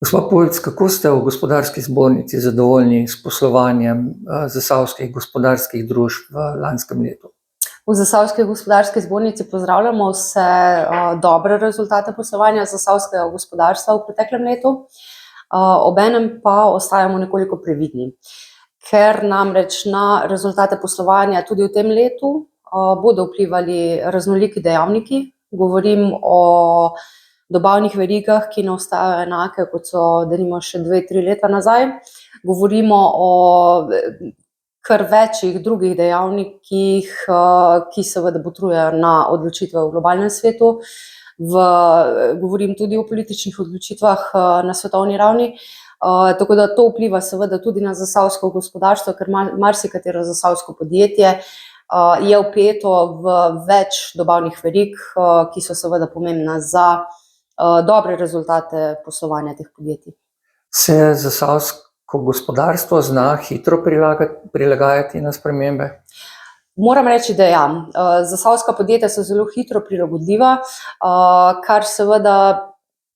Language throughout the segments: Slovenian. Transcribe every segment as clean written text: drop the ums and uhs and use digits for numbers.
Gospod Pulc, kako ste v Gospodarski zbornici zadovoljni s poslovanjem zasavskih gospodarskih družb v lanskem letu? V Zasavski gospodarski zbornici pozdravljamo vse dobre rezultate poslovanja zasavskega gospodarstva v preteklem letu, obenem pa ostajamo nekoliko previdni, ker namreč na rezultate poslovanja tudi v tem letu bodo vplivali raznoliki dejavniki. Govorim o dobavnih verigah, ki ne ostajajo enake, kot so denimo še 2-3 leta nazaj. Govorimo o kar večjih drugih dejavnikih, ki seveda botrujejo na odločitve v globalnem svetu. Govorim tudi o političnih odločitvah na svetovni ravni. Tako da to vpliva seveda tudi na zasavsko gospodarstvo, ker marsikatero zasavsko podjetje je vpeto v več dobavnih verig, ki so seveda pomembna za dobre rezultate poslovanja teh podjetij. Se zasavsko gospodarstvo zna hitro prilagajati na spremembe? Moram reči, da ja. Zasavska podjetja so zelo hitro prilagodljiva, kar seveda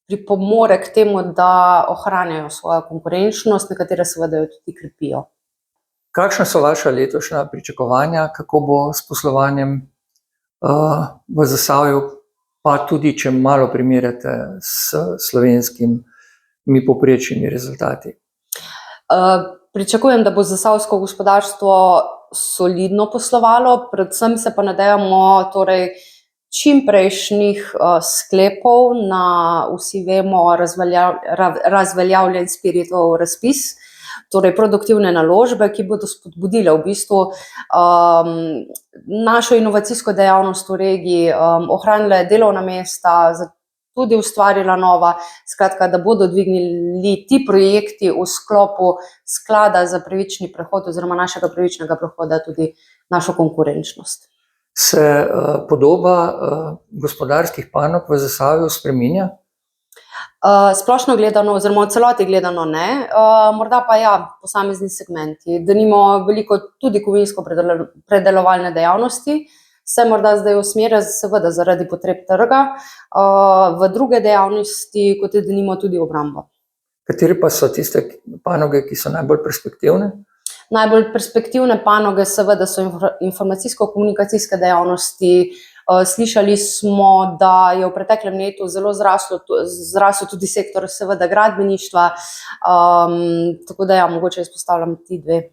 pripomore k temu, da ohranjajo svojo konkurenčnost, nekatere seveda jo tudi krepijo. Kakšna so vaša letošnja pričakovanja, kako bo s poslovanjem v Zasavju, pa tudi če malo primerjate s slovenskimi povprečnimi rezultati? Pričakujem, da bo zasavsko gospodarstvo solidno poslovalo, predvsem se pa nadejamo čimprejšnjih sklepov na, vsi vemo, razveljavljen Spiritov razpis, torej produktivne naložbe, ki bodo spodbudile v bistvu našo inovacijsko dejavnost v regiji, ohranile delovna mesta, tudi ustvarila nova, skratka, da bodo dvignili ti projekti v sklopu sklada za pravični prehod oziroma našega pravičnega prehoda tudi našo konkurenčnost. Se podoba gospodarskih panog v Zasavju spreminja? Splošno gledano oziroma v celoti gledano ne, morda pa ja, posamezni segmenti. Denimo veliko tudi kovinsko-predelovalne dejavnosti se morda zdaj usmerja seveda zaradi potreb trga v druge dejavnosti, kot je denimo tudi obramba. Katere pa so tiste panoge, ki so najbolj perspektivne? Najbolj perspektivne panoge seveda so informacijsko-komunikacijske dejavnosti. Slišali smo, da je v preteklem letu zelo zrasel tudi sektor seveda gradbeništva, tako da ja, mogoče izpostavljam ti dve.